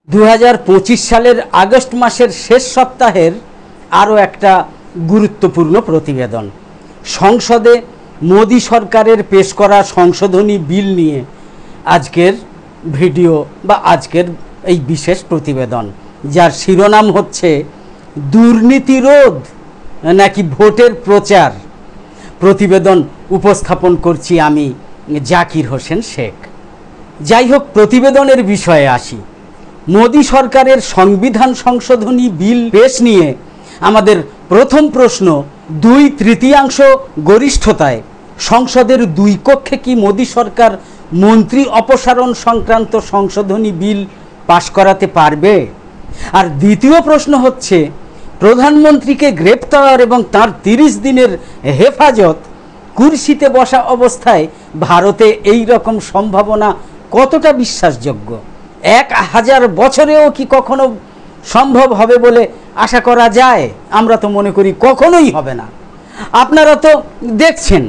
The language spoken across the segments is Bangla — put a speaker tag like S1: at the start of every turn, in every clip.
S1: 2025 সালের আগস্ট মাসের শেষ সপ্তাহের আরও একটা গুরুত্বপূর্ণ প্রতিবেদন। সংসদে মোদি সরকারের পেশ করা সংশোধনী বিল নিয়ে আজকের ভিডিও বা আজকের এই বিশেষ প্রতিবেদন, যার শিরোনাম হচ্ছে দুর্নীতি রোধ নাকি ভোটের প্রচার। প্রতিবেদন উপস্থাপন করছি আমি জাকির হোসেন শেখ। যাই হোক, প্রতিবেদনের বিষয়ে আসি। মোদি সরকারের সংবিধান সংশোধনী বিল পেশ নিয়ে আমাদের প্রথম প্রশ্ন, 2/3 গরিষ্ঠতায় সংসদের দুই কক্ষে কি মোদি সরকার মন্ত্রী অপসারণ সংক্রান্ত সংশোধনী বিল পাশ করাতে পারবে? আর দ্বিতীয় প্রশ্ন হচ্ছে, প্রধানমন্ত্রীকে গ্রেপ্তার এবং তার 30 দিনের হেফাজত, কুরসিতে বসা অবস্থায় ভারতে এই রকম সম্ভাবনা কতটা বিশ্বাসযোগ্য? 1000 বছরেও কি কখনো সম্ভব হবে বলে আশা করা যায়? আমরা তো মনে করি কখনোই হবে না। আপনারা তো দেখছেন,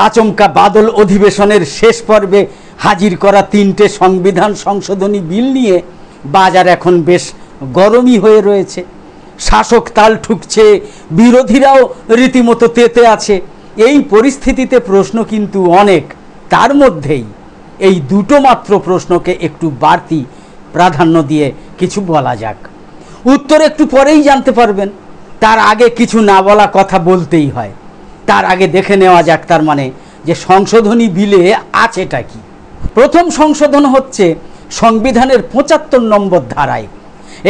S1: আচমকা বাদল অধিবেশনের শেষ পর্বে হাজির করা 3টে সংবিধান সংশোধনী বিল নিয়ে বাজার এখন বেশ গরমই হয়ে রয়েছে। শাসক তাল ঠুকছে, বিরোধীরাও রীতিমতো তেতে আছে। এই পরিস্থিতিতে প্রশ্ন কিন্তু অনেক। তার মধ্যেই এই দুটো মাত্র প্রশ্নকে একটু বাড়তি প্রাধান্য দিয়ে কিছু বলা যাক। উত্তর একটু পরেই জানতে পারবেন, তার আগে কিছু না বলা কথা বলতেই হয়। তার আগে দেখে নেওয়া যাক তার মানে যে সংশোধনী বিলে আছেটা কি। প্রথম সংশোধন হচ্ছে সংবিধানের 75 নম্বর ধারায়।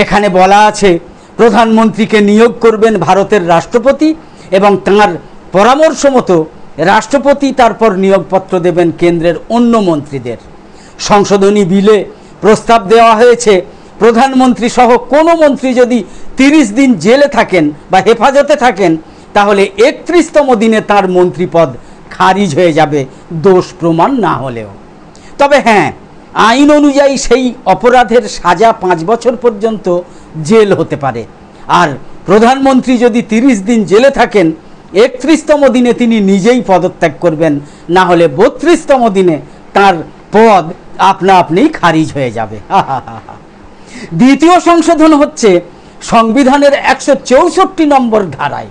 S1: এখানে বলা আছে, প্রধানমন্ত্রীকে নিয়োগ করবেন ভারতের রাষ্ট্রপতি এবং তাঁর পরামর্শ মতো রাষ্ট্রপতি তারপর নিয়োগপত্র দেবেন কেন্দ্রের অন্য মন্ত্রীদের। সংশোধনী বিলে প্রস্তাব দেওয়া হয়েছে, প্রধানমন্ত্রী সহ কোনো মন্ত্রী যদি 30 দিন জেলে থাকেন বা হেফাজতে থাকেন, তাহলে 31তম দিনে তার মন্ত্রীপদ খারিজ হয়ে যাবে, দোষ প্রমাণ না হলেও। তবে হ্যাঁ, আইন অনুযায়ী সেই অপরাধের সাজা 5 বছর পর্যন্ত জেল হতে পারে। আর প্রধানমন্ত্রী যদি 30 দিন জেলে থাকেন, 31তম দিনে তিনি নিজেই পদত্যাগ করবেন, না হলে 32তম দিনে তার পদ আপনা আপনিই খারিজ হয়ে যাবে। দ্বিতীয় সংশোধন হচ্ছে সংবিধানের 164 নম্বর ধারায়।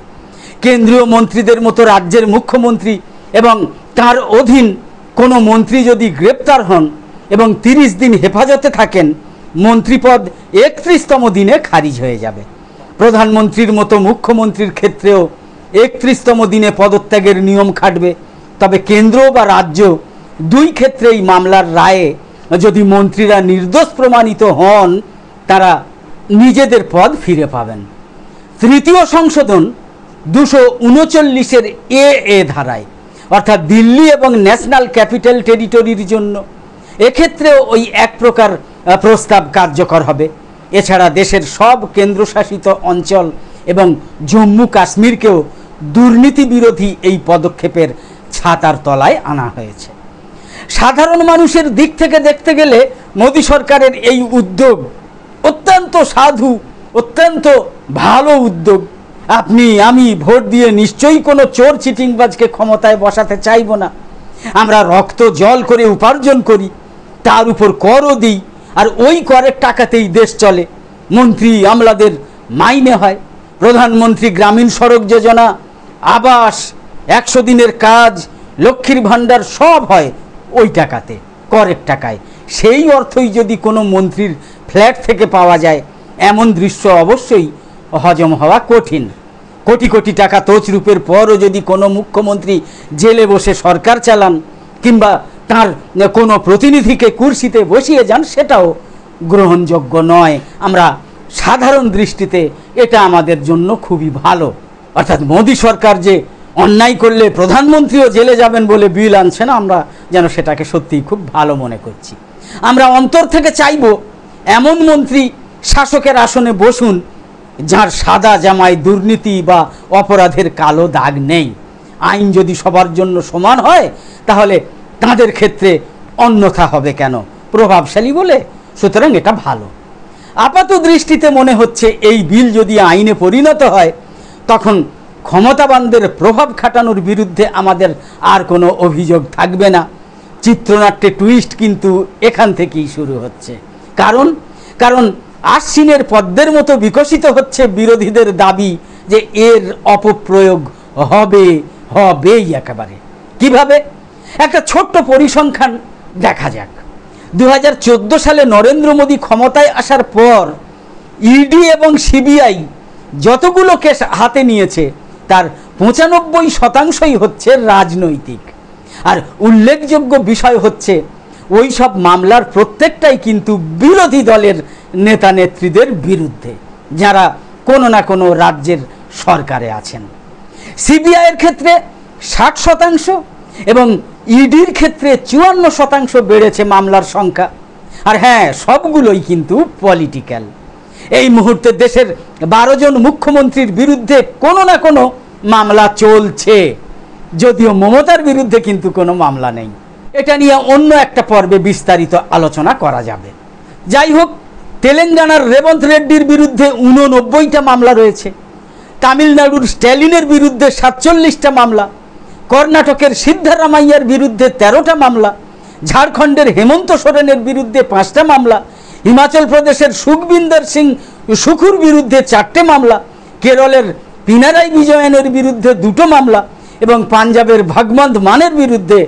S1: কেন্দ্রীয় মন্ত্রীদের মতো রাজ্যের মুখ্যমন্ত্রী এবং তার অধীন কোনো মন্ত্রী যদি গ্রেপ্তার হন এবং 30 দিন হেফাজতে থাকেন, মন্ত্রীপদ 31তম দিনে খারিজ হয়ে যাবে। প্রধানমন্ত্রীর মতো মুখ্যমন্ত্রীর ক্ষেত্রেও 31তম দিনে পদত্যাগের নিয়ম খাটবে। তবে কেন্দ্র বা রাজ্য দুই ক্ষেত্রেই মামলার রায়ে যদি মন্ত্রীরা নির্দোষ প্রমাণিত হন, তারা নিজেদের পদ ফিরে পাবেন। তৃতীয় সংশোধন 239 এ ধারায়, অর্থাৎ দিল্লি এবং ন্যাশনাল ক্যাপিটাল টেরিটরির জন্য। এক্ষেত্রেও ওই এক প্রকার প্রস্তাব কার্যকর হবে। এছাড়া দেশের সব কেন্দ্রশাসিত অঞ্চল এবং জম্মু কাশ্মীরকেও দুর্নীতি বিরোধী এই পদক্ষেপের ছাতার তলায় আনা হয়েছে। সাধারণ মানুষের দিক থেকে দেখতে গেলে মোদি সরকারের এই উদ্যোগ অত্যন্ত সাধু, অত্যন্ত ভালো উদ্যোগ। আপনি আমি ভোট দিয়ে নিশ্চয়ই কোনো চোর চিটিংবাজকে ক্ষমতায় বসাতে চাইব না। আমরা রক্ত জল করে উপার্জন করি, তার উপর করও দিই, আর ওই করের টাকাতেই দেশ চলে। মন্ত্রী আমলাদের মাইনে হয়, প্রধানমন্ত্রী গ্রামীণ সড়ক যোজনা, আবাস, 100 দিনের কাজ, লক্ষ্মীর ভাণ্ডার সব হয় ওই টাকাতে, করের টাকায়। সেই অর্থই যদি কোনো মন্ত্রীর ফ্ল্যাট থেকে পাওয়া যায়, এমন দৃশ্য অবশ্যই হজম হওয়া কঠিন। কোটি কোটি টাকা তছরূপের পরও যদি কোনো মুখ্যমন্ত্রী জেলে বসে সরকার চালান কিংবা তার কোনো প্রতিনিধিকে কুরসিতে বসিয়ে যান, সেটাও গ্রহণযোগ্য নয়। আমরা সাধারণ দৃষ্টিতে এটা আমাদের জন্য খুবই ভালো। অর্থাৎ মোদি সরকার যে অন্যায় করলে প্রধানমন্ত্রীও জেলে যাবেন বলে বিল আনছে না, আমরা যেন সেটাকে সত্যিই খুব ভালো মনে করছি। আমরা অন্তর থেকে চাইব এমন মন্ত্রী শাসকের আসনে বসুন যার সাদা জামায় দুর্নীতি বা অপরাধের কালো দাগ নেই। আইন যদি সবার জন্য সমান হয়, তাহলে তাদের ক্ষেত্রে অন্যথা হবে কেন? প্রভাবশালী বলে। সুতরাং এটা ভালো। আপাত দৃষ্টিতে মনে হচ্ছে এই বিল যদি আইনে পরিণত হয়, তখন ক্ষমতাবানদের প্রভাব খাটানোর বিরুদ্ধে আমাদের আর কোনো অভিযোগ থাকবে না। চিত্রনাট্যে টুইস্ট কিন্তু এখান থেকেই শুরু হচ্ছে। কারণ আশ্বিনের পদ্মের মতো বিকশিত হচ্ছে বিরোধীদের দাবি যে এর অপপ্রয়োগ হবেই একেবারে। কিভাবে? একটা ছোট্ট পরিসংখ্যান দেখা যাক। 2014 সালে নরেন্দ্র মোদী ক্ষমতায় আসার পর ইডি এবং সিবিআই যতগুলো কেস হাতে নিয়েছে তার 95% হচ্ছে রাজনৈতিক। আর উল্লেখযোগ্য বিষয় হচ্ছে ওই সব মামলার প্রত্যেকটাই কিন্তু বিরোধী দলের নেতা নেত্রীদের বিরুদ্ধে, যারা কোনো না কোনো রাজ্যের সরকারে আছেন। সিবিআইয়ের ক্ষেত্রে 60% এবং ইডির ক্ষেত্রে 54% বেড়েছে মামলার সংখ্যা। আর হ্যাঁ, সবগুলোই কিন্তু পলিটিক্যাল। এই মুহূর্তে দেশের 12 জন মুখ্যমন্ত্রীর বিরুদ্ধে কোনো না কোনো মামলা চলছে, যদিও মমতার বিরুদ্ধে কিন্তু কোনো মামলা নেই। এটা নিয়ে অন্য একটা পর্বে বিস্তারিত আলোচনা করা যাবে। যাই হোক, তেলেঙ্গানার রেবন্ত রেড্ডির বিরুদ্ধে 89টা মামলা রয়েছে, তামিলনাড়ুর স্ট্যালিনের বিরুদ্ধে 47টা মামলা, কর্ণাটকের সিদ্ধারামাইয়ার বিরুদ্ধে 13টা মামলা, ঝাড়খণ্ডের হেমন্ত সোরেনের বিরুদ্ধে 5টা মামলা, হিমাচল প্রদেশের সুখবিন্দর সিং সুখুর বিরুদ্ধে 4টে মামলা, কেরলের পিনারাই বিজয়নের বিরুদ্ধে 2টো মামলা এবং পাঞ্জাবের ভগবন্ত মানের বিরুদ্ধে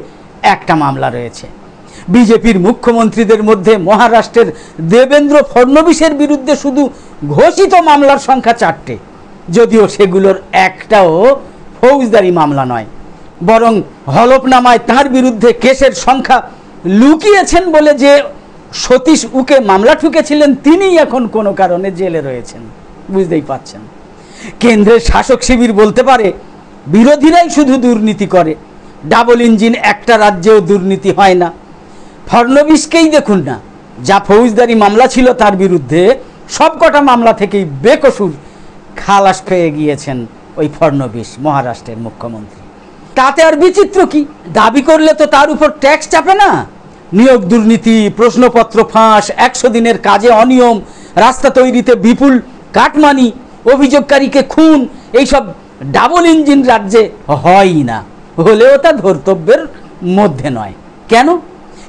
S1: 1টা মামলা রয়েছে। বিজেপির মুখ্যমন্ত্রীদের মধ্যে মহারাষ্ট্রের দেবেন্দ্র ফডনবিসের বিরুদ্ধে শুধু ঘোষিত মামলার সংখ্যা 4টে, যদিও সেগুলোর একটাও ফৌজদারি মামলা নয়, বরং হলফনামায় তাঁর বিরুদ্ধে কেসের সংখ্যা লুকিয়েছেন বলে যে সতীশ উকে মামলা ঠুকেছিলেন তিনিই এখন কোনো কারণে জেলে রয়েছেন। বুঝতেই পাচ্ছেন, কেন্দ্রের শাসক শিবির বলতে পারে বিরোধীরাই শুধু দুর্নীতি করে, ডাবল ইঞ্জিন একটা রাজ্যেও দুর্নীতি হয় না। ফডনবিসকেই দেখুন না, যা ফৌজদারি মামলা ছিল তার বিরুদ্ধে সবকটা মামলা থেকেই বেকসুর খালাস পেয়ে গিয়েছেন ওই ফডনবিস, মহারাষ্ট্রের মুখ্যমন্ত্রী। তাতে আর বিচিত্র কি? দাবি করলে তো তার উপর ট্যাক্স চাপে না। নিয়োগ দুর্নীতি, প্রশ্নপত্র ফাঁস, 100 দিনের কাজে অনিয়ম, রাস্তা তৈরিতে বিপুল কাটমানি, অভিযোগকারীকে খুন, এইসব ডাবল ইঞ্জিন রাজ্যে হয়ই না, হলেও তা ধর্তব্যের মধ্যে নয়। কেন?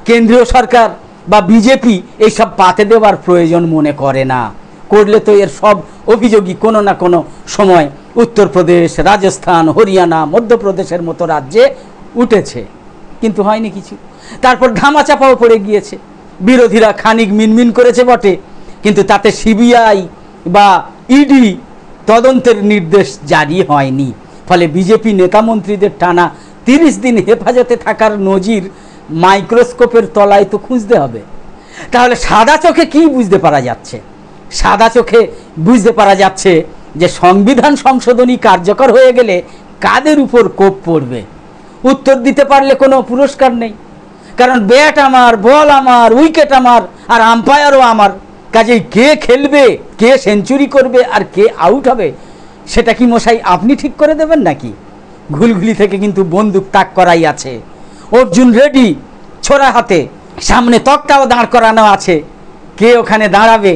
S1: কেন্দ্রীয় সরকার বা বিজেপি এইসব পাতে দেওয়ার প্রয়োজন মনে করে না। করলে তো এর সব অভিযোগই কোনো না কোনো সময় উত্তরপ্রদেশ, রাজস্থান, হরিয়ানা, মধ্যপ্রদেশের মতো রাজ্যে উঠেছে, কিন্তু হয়নি কিছু। তারপর ধামাচাপাও পড়ে গিয়েছে। বিরোধীরা খানিক মিনমিন করেছে বটে, কিন্তু তাতে সিবিআই বা ইডি তদন্তের নির্দেশ জারি হয়নি। ফলে বিজেপি নেতামন্ত্রীদের টানা 30 দিন হেফাজতে থাকার নজির মাইক্রোস্কোপের তলায় তো খুঁজতে হবে। তাহলে সাদা চোখে কি বুঝতে পারা যাচ্ছে? সাদা চোখে বুঝতে পারা যাচ্ছে যে সংবিধান সংশোধনী কার্যকর হয়ে গেলে কাদের উপর কোপ পড়বে। উত্তর দিতে পারলে কোনো পুরস্কার নেই, কারণ ব্যাট আমার, বল আমার, উইকেট আমার, আর আম্পায়ারও আমার। কাজেই কে খেলবে, কে সেঞ্চুরি করবে আর কে আউট হবে সেটা কি মশাই আপনি ঠিক করে দেবেন নাকি? ঘুলঘুলি থেকে কিন্তু বন্দুক তাক করাই আছে, অর্জুন রেডি ছোড়া হাতে, সামনে তকটাও দাঁড় করানো আছে। কে ওখানে দাঁড়াবে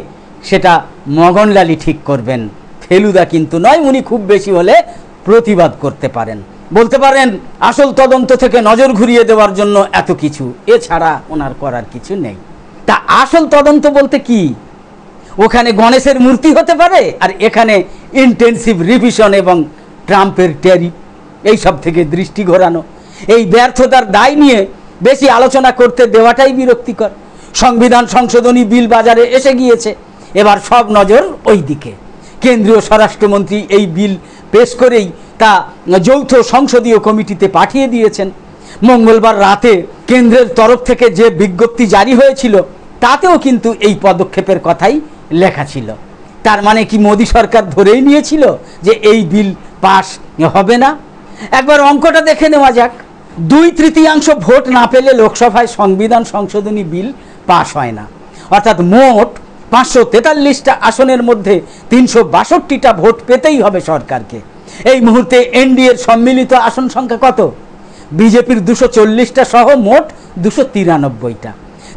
S1: সেটা মগনলালই ঠিক করবেন, ফেলুদা কিন্তু নয়। উনি খুব বেশি হলে প্রতিবাদ করতে পারেন, বলতে পারেন আসল তদন্ত থেকে নজর ঘুরিয়ে দেওয়ার জন্য এত কিছু, এছাড়া ওনার করার কিছু নেই। তা আসল তদন্ত বলতে কি? ওখানে গণেশের মূর্তি হতে পারে, আর এখানে ইন্টেনসিভ রিভিশন এবং ট্রাম্পের ট্যারিফ এইসব থেকে দৃষ্টি ঘোরানো। এই ব্যর্থতার দায় নিয়ে বেশি আলোচনা করতে দেওয়াটাই বিরক্তিকর। সংবিধান সংশোধনী বিল বাজারে এসে গিয়েছে, এবার সব নজর ওই দিকে। কেন্দ্রীয় স্বরাষ্ট্রমন্ত্রী এই বিল পেশ করেই তা যৌথ সংসদীয় কমিটিতে পাঠিয়ে দিয়েছেন। মঙ্গলবার রাতে কেন্দ্রের তরফ থেকে যে বিজ্ঞপ্তি জারি হয়েছিল তাতেও কিন্তু এই পদক্ষেপের কথাই লেখা ছিল। তার মানে কি মোদী সরকার ধরেই নিয়েছিল যে এই বিল পাস হবে না? একবার অঙ্কটা দেখে নেওয়া যাক। 2/3 ভোট না পেলে লোকসভায় সংবিধান সংশোধনী বিল পাস হয় না, অর্থাৎ মোট 543টা আসনের মধ্যে 362টা ভোট পেতেই হবে সরকারকে। এই মুহূর্তে এনডিএর সম্মিলিত আসন সংখ্যা কত? বিজেপির 240টা সহ মোট 293টা।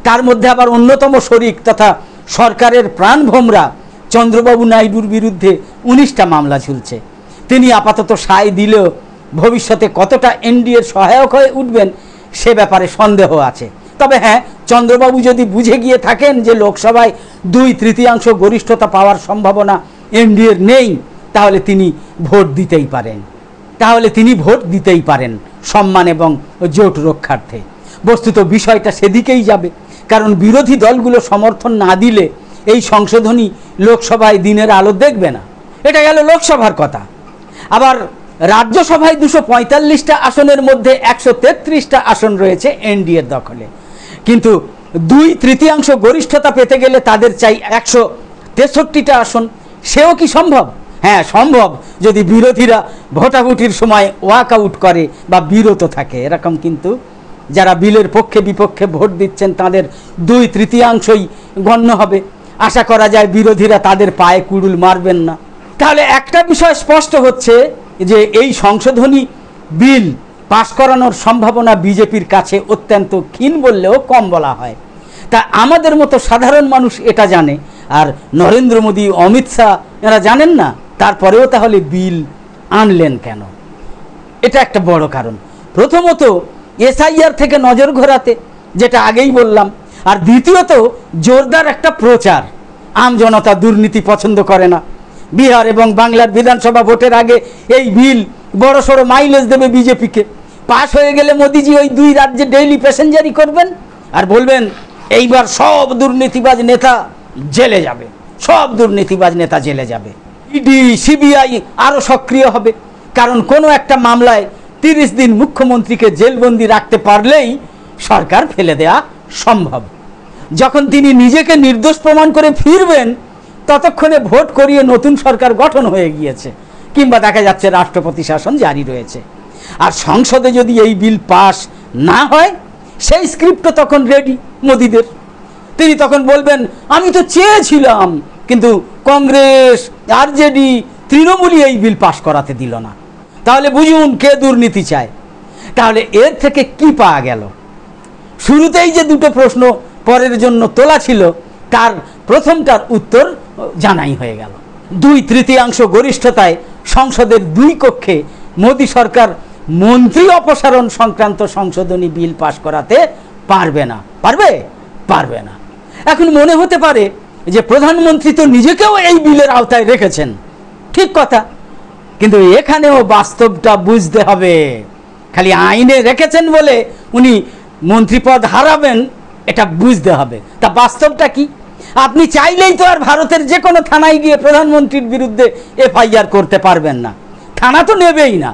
S1: তার মধ্যে আবার অন্যতম শরিক তথা সরকারের প্রাণভোমরা চন্দ্রবাবু নাইডুর বিরুদ্ধে 19টা মামলা ঝুলছে। তিনি আপাতত সায় দিলেও ভবিষ্যতে কতটা এনডিএর সহায়ক হয়ে উঠবেন সে ব্যাপারে সন্দেহ আছে। তবে হ্যাঁ, চন্দ্রবাবু যদি বুঝে গিয়ে থাকেন যে লোকসভায় 2/3 গরিষ্ঠতা পাওয়ার সম্ভাবনা এনডিএর নেই, তাহলে তিনি ভোট দিতেই পারেন সম্মান এবং জোট রক্ষার্থে। বস্তুত বিষয়টা সেদিকেই যাবে, কারণ বিরোধী দলগুলো সমর্থন না দিলে এই সংশোধনী লোকসভায় দিনের আলো দেখবে না। এটা গেল লোকসভার কথা। আবার রাজ্যসভায় 245টা আসনের মধ্যে 133টা আসন রয়েছে এনডিএর দখলে, কিন্তু 2/3 গরিষ্ঠতা পেতে গেলে তাদের চাই 163টা আসন। সেও কি সম্ভব? হ্যাঁ সম্ভব, যদি বিরোধীরা ভোটাভুটির সময় ওয়াক আউট করে বা বিরত থাকে। এরকম কিন্তু যারা বিলের পক্ষে বিপক্ষে ভোট দিচ্ছেন তাদের 2/3 গণ্য হবে। আশা করা যায় বিরোধীরা তাদের পায়ে কুড়ুল মারবেন না। তাহলে একটা বিষয় স্পষ্ট হচ্ছে যে এই সংশোধনী বিল পাশ করানোর সম্ভাবনা বিজেপির কাছে অত্যন্ত ক্ষীণ বললেও কম বলা হয়। তা আমাদের মতো সাধারণ মানুষ এটা জানে, আর নরেন্দ্র মোদী, অমিত শাহ এরা জানেন না। তারপরেও তাহলে বিল আনলেন কেন? এটা একটা বড় কারণ। প্রথমত এসআইআর থেকে নজর ঘোরাতে, যেটা আগেই বললাম, আর দ্বিতীয়ত জোরদার একটা প্রচার। আমজনতা দুর্নীতি পছন্দ করে না। বিহার এবং বাংলার বিধানসভা ভোটের আগে এই বিল বড়সড় মাইলেজ দেবে বিজেপিকে। পাশ হয়ে গেলে মোদিজি ওই 2 রাজ্যে ডেইলি প্যাসেঞ্জারি করবেন আর বলবেন এইবার সব দুর্নীতিবাজ নেতা জেলে যাবে। ইডি, সিবিআই আরও সক্রিয় হবে, কারণ কোনো একটা মামলায় 30 দিন মুখ্যমন্ত্রীকে জেলবন্দি রাখতে পারলেই সরকার ফেলে দেওয়া সম্ভব। যখন তিনি নিজেকে নির্দোষ প্রমাণ করে ফিরবেন, ততক্ষণে ভোট করিয়ে নতুন সরকার গঠন হয়ে গিয়েছে, কিংবা দেখা যাচ্ছে রাষ্ট্রপতি শাসন জারি রয়েছে। আর সংসদে যদি এই বিল পাস না হয়, সেই স্ক্রিপ্টও তখন রেডি মোদিদের। তিনি তখন বলবেন আমি তো চেয়েছিলাম, কিন্তু কংগ্রেস, আরজেডি, তৃণমূলই এই বিল পাস করাতে দিল না। তাহলে বুঝুন কে দুর্নীতি চায়। তাহলে এর থেকে কি পাওয়া গেল? শুরুতেই যে দুটো প্রশ্ন পরের জন্য তোলা ছিল, তার প্রথমটার উত্তর জানাই হয়ে গেল। 2/3 গরিষ্ঠতায় সংসদের 2 কক্ষে মোদী সরকার মন্ত্রী অপসারণ সংক্রান্ত সংশোধনী বিল পাশ করাতে পারবে না। পারবে না। এখন মনে হতে পারে যে প্রধানমন্ত্রী তো নিজেকেও এই বিলের আওতায় রেখেছেন। ঠিক কথা, কিন্তু এখানেও বাস্তবটা বুঝতে হবে। খালি আইনে রেখেছেন বলে উনি মন্ত্রীপদ হারাবেন, এটা বুঝতে হবে। তা বাস্তবটা কি? আপনি চাইলেই তো আর ভারতের যে কোনো থানায় গিয়ে প্রধানমন্ত্রীর বিরুদ্ধে এফআইআর করতে পারবেন না। থানা তো নেবেই না।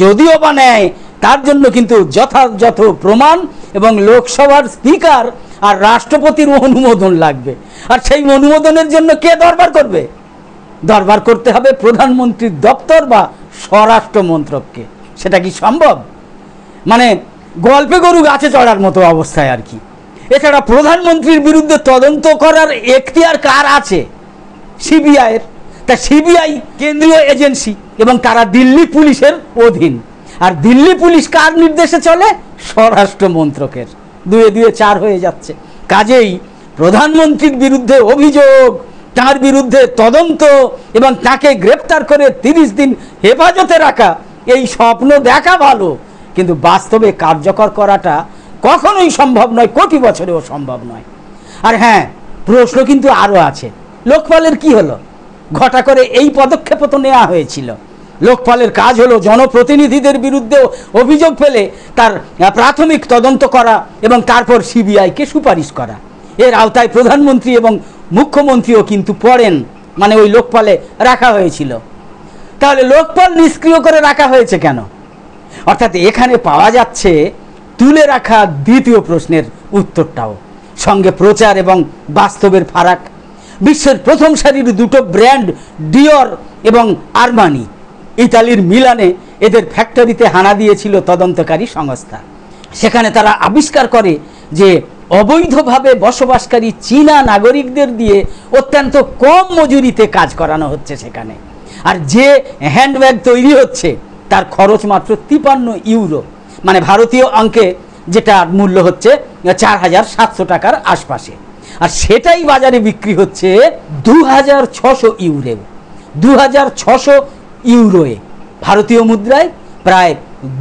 S1: যদিও বা নেয়, তার জন্য কিন্তু যথাযথ প্রমাণ এবং লোকসভার স্পিকার আর রাষ্ট্রপতির অনুমোদন লাগবে। আর সেই অনুমোদনের জন্য কে দরবার করবে? দরবার করতে হবে প্রধানমন্ত্রীর দপ্তর বা স্বরাষ্ট্র মন্ত্রককে। সেটা কি সম্ভব? মানে গল্পে গরু গাছে চড়ার মতো অবস্থায় আর কি। এছাড়া প্রধানমন্ত্রীর বিরুদ্ধে তদন্ত করার এখতিয়ার কার আছে? সিবিআইয়ের। তা সিবিআই কেন্দ্রীয় এজেন্সি এবং তারা দিল্লি পুলিশের অধীন। আর দিল্লি পুলিশ কার নির্দেশে চলে? স্বরাষ্ট্র মন্ত্রকের। 2 2 4 হয়ে যাচ্ছে। কাজেই প্রধানমন্ত্রীর বিরুদ্ধে অভিযোগ, তার বিরুদ্ধে তদন্ত এবং তাকে গ্রেপ্তার করে 30 দিন হেফাজতে রাখা, এই স্বপ্ন দেখা ভালো, কিন্তু বাস্তবে কার্যকর করাটা কখনোই সম্ভব নয়, কোটি বছরেও সম্ভব নয়। আর হ্যাঁ, প্রশ্ন কিন্তু আরও আছে। লোকপালের কি হলো? ঘটা করে এই পদক্ষেপ তো নেওয়া হয়েছিল। লোকপালের কাজ হলো জনপ্রতিনিধিদের বিরুদ্ধে অভিযোগ পেলে তার প্রাথমিক তদন্ত করা এবং তারপর সিবিআইকে সুপারিশ করা। এর আওতায় প্রধানমন্ত্রী এবং মুখ্যমন্ত্রীও কিন্তু পড়েন, মানে ওই লোকপালে রাখা হয়েছিল। তাহলে লোকপাল নিষ্ক্রিয় করে রাখা হয়েছে কেন? অর্থাৎ এখানে পাওয়া যাচ্ছে তুলে রাখা দ্বিতীয় প্রশ্নের উত্তরটাও, সঙ্গে প্রচার এবং বাস্তবের ফারাক। বিশ্বের প্রথম সারির 2টো ব্র্যান্ড, ডিওর এবং আরমানি, ইতালির মিলানে এদের ফ্যাক্টরিতে হানা দিয়েছিল তদন্তকারী সংস্থা। সেখানে তারা আবিষ্কার করে যে অবৈধভাবে বসবাসকারী চীনা নাগরিকদের দিয়ে অত্যন্ত কম মজুরিতে কাজ করানো হচ্ছে সেখানে। আর যে হ্যান্ডব্যাগ তৈরি হচ্ছে তার খরচ মাত্র 53 ইউরো, মানে ভারতীয় অঙ্কে যেটা মূল্য হচ্ছে 4700 টাকার আশপাশে। আর সেটাই বাজারে বিক্রি হচ্ছে 2600 ইউরো। 2600 ইউরোয়ে ভারতীয় মুদ্রায় প্রায়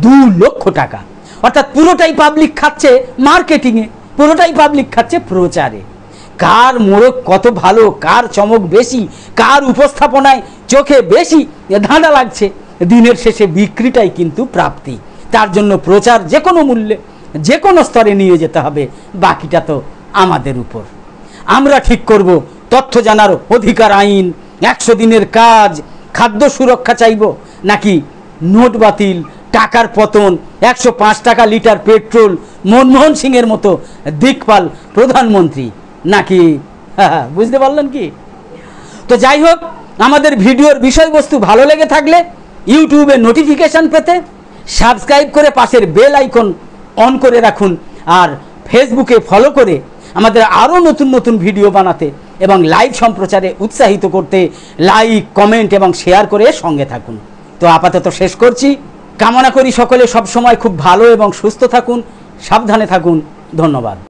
S1: 2 লক্ষ টাকা। অর্থাৎ পুরোটাই পাবলিক খাচ্ছে মার্কেটিংয়ে, পুরোটাই পাবলিক খাচ্ছে প্রচারে। কার মোড়ক কত ভালো, কার চমক বেশি, কার উপস্থাপনায় চোখে বেশি ধাঁধা লাগছে, দিনের শেষে বিক্রিটাই কিন্তু প্রাপ্তি। তার জন্য প্রচার যে কোনো মূল্যে যে কোনো স্তরে নিয়ে যেতে হবে, বাকিটা তো আমাদের উপর। আমরা ঠিক করব তথ্য জানার অধিকার আইন, 100 দিনের কাজ, খাদ্য সুরক্ষা চাইব, নাকি নোট বাতিল, টাকার পতন, 105 টাকা লিটার পেট্রোল, মনমোহন সিংয়ের মতো দিকপাল প্রধানমন্ত্রী, নাকি বুঝতে পারলেন কি? তো যাই হোক, আমাদের ভিডিওর বিষয়বস্তু ভালো লেগে থাকলে ইউটিউবে নোটিফিকেশান পেতে সাবস্ক্রাইব করে পাশের বেল আইকন অন করে রাখুন, আর ফেসবুকে ফলো করে আমাদের আরও নতুন নতুন ভিডিও বানাতে এবং লাইভ সম্প্রচারে উৎসাহিত করতে লাইক, কমেন্ট এবং শেয়ার করে সঙ্গে থাকুন। তো আপাতত শেষ করছি। কামনা করি সকলে সবসময় খুব ভালো এবং সুস্থ থাকুন, সাবধানে থাকুন। ধন্যবাদ।